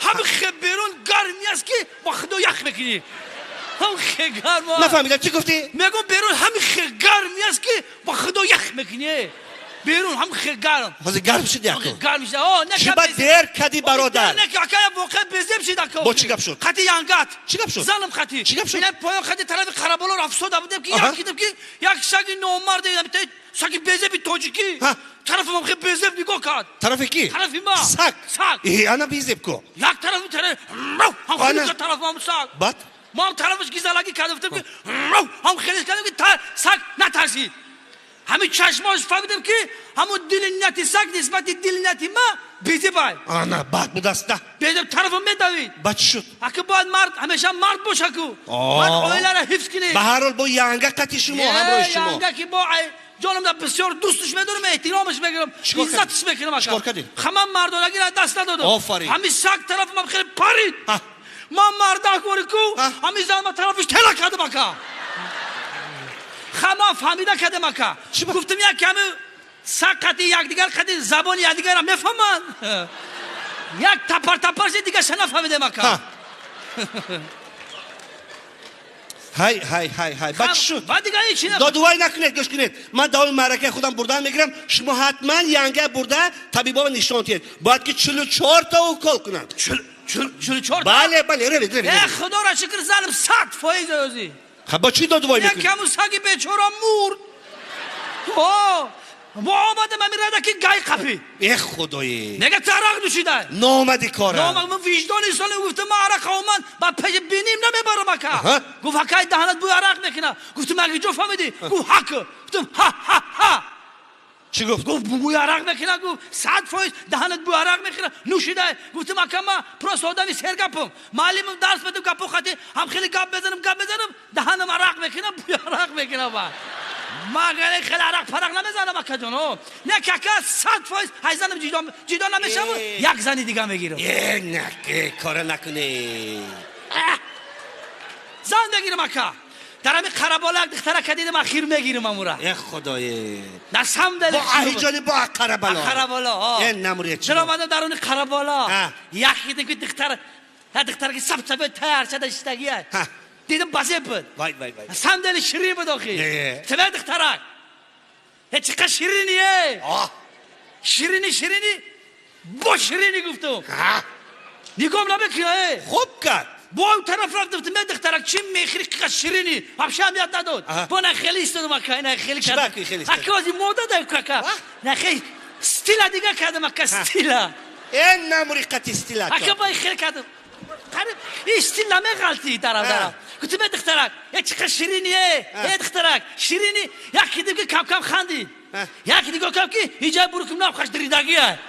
همین بیرون گرمی است که با خدا یخ میکنی. همین گرم. نفهمیدم چی گفتی؟ میگم بیرون همین گرمی است که با خدا یخ میکنی. بیرون همین گرم. حاضر گرم شد یکو. گرم شد. چی باید دیر کدی برادر؟ نه که واقعا بزم شد اکو. با چی گپ شد؟ خطی یانگات. چی گپ شد؟ زنم خطی. چی گپ شد؟ من پایان خطی طرف خرابالو رفسوده بودم که یک شاگی نومرد دیدم شاگی بزبی توجیکی. طرف ما خیلی بزب نگاه کرد. طرف کی؟ طرف ما. سگ. انا بیزب کو. یک طرف هم خیلی طرف ما سگ. بعد؟ ما هم طرفش گیزالاگی کردم که هم خیلی کردم که سگ نترسید. همین چشماش فهمیدم که همون دلنیتی سگ نسبت دلنیتی ما بیزه باید. آنا بعد بود است نه. بیزه طرفم میدوید. بعد شد. اگه باید مرد همیشه مرد باشه کو. مرد اویلا را حفظ کنه. به هر حال با یانگا قطی شما همراه شما. یانگا که با جانم دا بسیار دوستش میدارم احترامش میگیرم. عزتش میکنم. چیکار کردی؟ خمام مردانگی را دست ندادم. آفرین. همین سگ طرف ما خیلی پرید. ما مردا کوری کو همین زلمه طرفش تلا کرده بکا. خما فهمیده کده مکا گفتم یک کمی سقطی یک دیگر کدی زبان یک دیگر هم نفهمن یک تپرش دیگر شنه فهمیده مکا های بعد شد بعد دیگر هیچی نفهم دادوای نکنید گوش کنید من داوای معرکه خودم بردن میگیرم شما حتما ینگه برده طبیبا نشان تید باید که 44 تا اوکال کنن 44 بله روید خدا را شکر زنم 100% روزی خب با چی دادوای میکنی؟ یکم سگی بیچاره مرد با آمده من میرده که گای قپی ای خدایی نگه ترق نوشیده نامدی کاره من وجدانی ساله گفتم ما عرق آمد با پیش بینیم نمیبرم اکا گفت حکای دهنت بوی عرق میکنه گفتم اگه جو فهمیدی گفت حک گفتم ها چی گفت؟ گفت بوی عرق میکنه گفت 100% دهنت بوی عرق میکنه نوشیده گفتم اکا ما پروس آدمی سر گپم معلمم درس بدم گپو خاطی هم خیلی گپ بزنم دهنم عرق میکنه بوی عرق میکنه ما خیلی عرق پرق نمیزنم اکا جانو نه که 100% های زنم جدا نمیشم یک زنی دیگه میگیرم نه کار نکنی زن بگیرم اکا در همین قربالا دختره کدیدم اخیر میگیرم امورا ای خدایی نسم دلی با احیجانی با قربالا این نموریه چی چرا مادم درون قربالا یکی دیگه دختره که سب تر شده شدگیه دیدم بازه بود وای نسم دلی شیرین بود آخی چه دختره چقدر شیرینیه شیرینی با شیرینی گفتم نگام نبکنه خوب کرد با اون طرف رفتم من دخترک چی میخری که شیرینی همشه هم یاد نداد با نه خیلی استادم اکا نه خیلی کردم اکا از این مودا دایم کاکا نه خیلی ستیلا دیگه کردم اکا ستیلا این نموری قطی ستیلا اکا با خیلی کردم این ستیلا می غلطی طرف گفتم من دخترک چقدر شیرینیه دخترک شیرینی یکی دیگه کم خندی یکی دیگه کم که اینجا برو کم نام خوش دریدگیه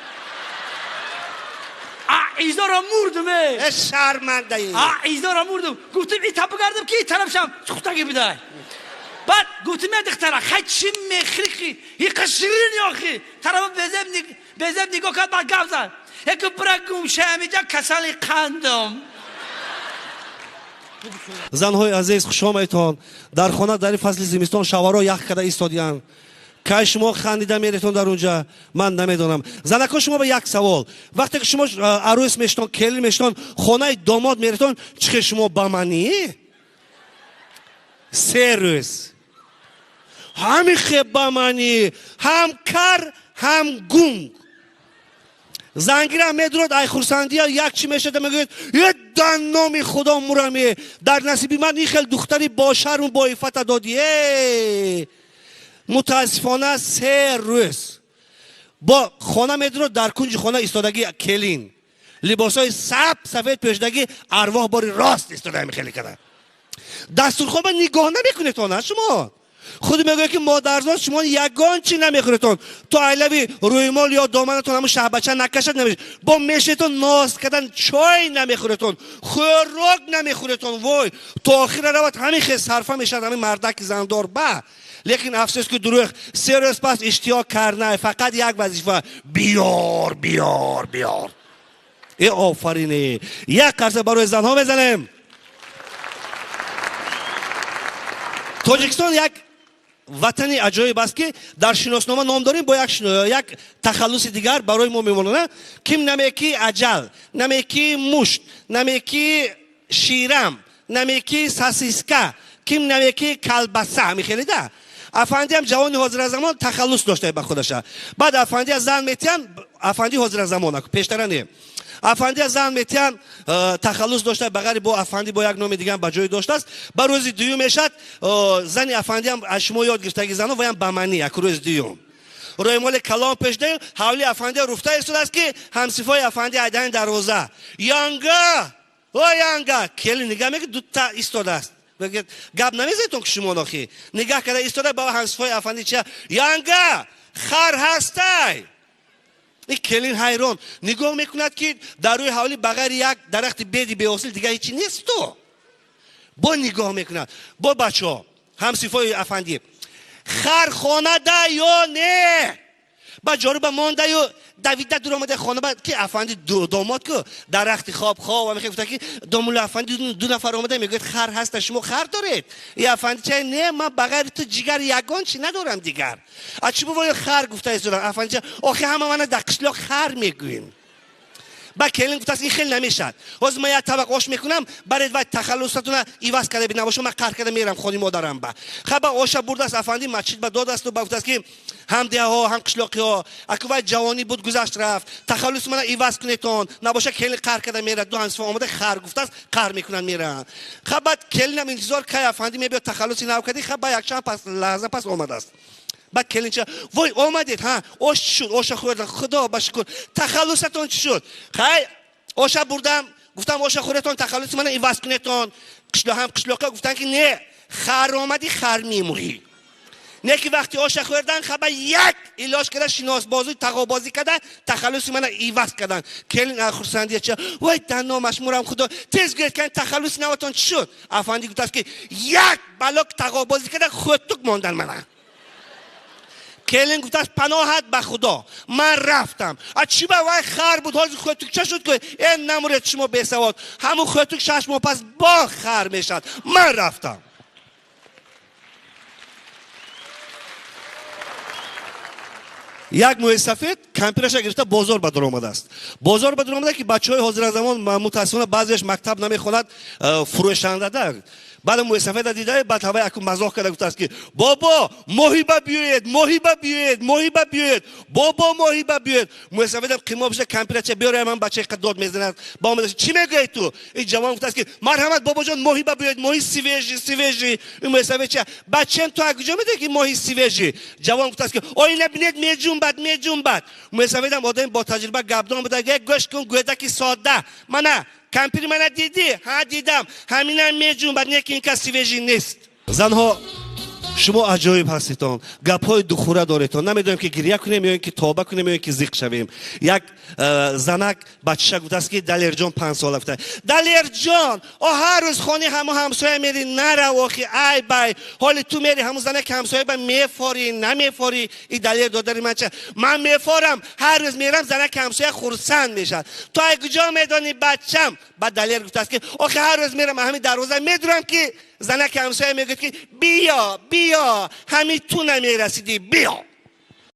ایزا را مردم شرمنده ای ایزا را مردم گفتم این تپو کردم که این طرفشم سختگی بده بعد گفتم من دختره خیلی چی میخریقی این قشرینی آخی طرف بزم نگاه کرد بعد گفت زد یکی برگم شمیجا کسالی قندم زنهای عزیز خوش آمدید در خانه در فصل زمستان شوارا یخ کرده ایستادیان که شما خندیده میریتون در اونجا من نمیدونم زنکا شما به یک سوال وقتی که شما عروس میشتون کلی میشتون خانه داماد میریتون چه شما بمانی 3 روز همی خیب بمانی هم کر هم گونگ زنگیره میدرود ای خورسندی ها یک چی میشه میگوید یه دنامی خدا مرمی در نصیبی من این خیلی دختری با شرم با عفت دادیه متاسفانه 3 روز با خانه میدرو در کنج خانه ایستادگی کلین لباس های سفید پوشیدگی ارواح باری راست ایستاده خیلی کرده دستورخواب نگاه نمیکنید تو نه شما خود میگه که مادرزاد شما یگان چی نمیخورتون تو علوی روی مال یا دامنتون همون شهبچه نکشد نمیشه با میشتون ناز کردن چای نمیخورتون خوراک نمیخورتون وای تو آخر روات همین خیلی صرفه میشد همین مردک زندار به لیکن افسوس که دروغ 3 روز پس اشتیاق کرنه فقط یک وظیفه بیار ای آفرینه یک قرصه برای زنها بزنیم تاجیکستان یک وطنی عجایب است که در شناسنامه نام داریم با یک تخلص دیگر برای ما میمونه. کیم نمیکی اجل، نمیکی مشت، نمیکی شیرم، نمیکی ساسیسکا، کیم نمیکی کلبسه. میخیلی ده افندی هم جوان حاضر زمان تخلص داشته به خودش. بعد افندی از زن میتیان، افندی حاضر زمان پیشترانه افندی از زن میتیان تخلص داشته بغیر با افندی با یک نام دیگه هم به جای داشته است. با روز دیوم میشد زن افندی هم اشما یاد گرفتگی زنو و هم بمانی یک روز دیوم روی مال کلام پیش ده حوالی افندی رفته ایستاده است که همصفای افندی ایدن دروازه یانگا او یانگا کلی نگاه میگه دو تا ایستاده است. بگید گپ نمیزنید که شما نخی نگاه کرده ایستاده با همصفای افندی چه یانگا خر هستی. این کلین حیران نگاه میکند که در روی حوالی بغیر یک درخت بیدی به اصل دیگه هیچی نیست. تو با نگاه میکند با بچه ها همصفای افندی خر خانه ده یا نه با جارو مانده یا دویده دور آمده خانه بعد که افندی داماد که درخت خواب و میخواد که دامول افندی دو نفر آمده میگه خر هست شما خر دارید. این افندی چه نه من بغیر تو جگر یگان چی ندارم دیگر. اچی بو خر گفته است افندی آخه همه من در قشلاق خر میگوین. با کلین گفته است این خیلی نمیشد. باز من یک طبق آش میکنم برای وقت تخلصاتون ایواز کرده بی نباشه من قهر کرده میرم خونی مادرم با خب آش برده است افندی مسجد با داد است و گفته است که هم ده ها هم قشلاقی ها اگه جوانی بود گذشت رفت تخلص من ایواز کنیتون نباشه کلین قهر کرده میره دو همصفا آمده خر گفته است قهر میکنن میرن. خب بعد کلینم انتظار که افندی میبیاد تخلصی نو کردی. خب با یک چند پس لحظه پس آمده است. بعد کلین چه وای آمدید ها آش شد آش خوردن خدا بشکر تخلصتون چی شد. خیر آش بردم گفتم آش خوردتون تخلص من ایواز کنیتون قشلا هم قشلاقا گفتن که نه خر آمدی خر میموری نه که وقتی آش خوردن خب یک علاج کرده شناس بازی تقابازی کردن تخلص من ایواز کردن. کلین خرسندی چه وای دنا مشمورم خدا تیز گرفت کردن تخلص نواتون چی شد. افندی گفت که یک بلاک تقابازی کردن خودتوک ماندن من. کلین گفت است پناهت به خدا من رفتم چی با وای خر بود حاضر خودتو چه شد که این نمورد شما بیسواد همون خودتو 6 ماه پس با خر میشد من رفتم. یک موی سفید کمپیرش گرفته بازار به در آمده است. بازار به در آمده که بچهای حاضر زمان متاسفانه بعضیش مکتب نمیخواند فروشنده ده. بعد موی سفید دیده بعد هوا یک مزاح کرده گفته است که بابا موهیبه بیاید موهیبه بیاید موهیبه بیاید بابا موهیبه بیاید. موی سفید قیمه بشه کمپیرش بیاره من بچه قداد میزند با آمده چی میگی تو. این جوان گفته است که مرحمت بابا جان موهیبه بیاید موهی سیویجی. این موی سفید چه بچه‌م تو از کجا میده که موهی سیویجی. جوان گفته است که آی نبینید میجنبد. موی سفید هم آدم با تجربه گبدان بوده یک گوش کن گویده که ساده من کمپیر من دیدی؟ ها دیدم همینم میجون بعد یکی این کسی ویژی نیست. زنها شما عجایب هستیتون گپ‌های دخوره داریتون نمیدونیم که گریه کنیم یا اینکه توبه کنیم یا اینکه زیق شویم. یک زنک بچه گفته است که دلیر جان 5 سال رفته. دلیر جان هر روز خانه همسایه میری نره واخی ای بای حالی تو میری همون زنک همسایه با میفاری نمیفاری. این دلیر دادری من چه من میفارم هر روز میرم زنک همسایه خرسند میشد. تو از کجا میدانی بچم. بعد دلیر گفته است که آخه هر روز میرم همین دروازه میدونم که زنک همسایه میگه که بیا همین تو نمیرسیدی بیا.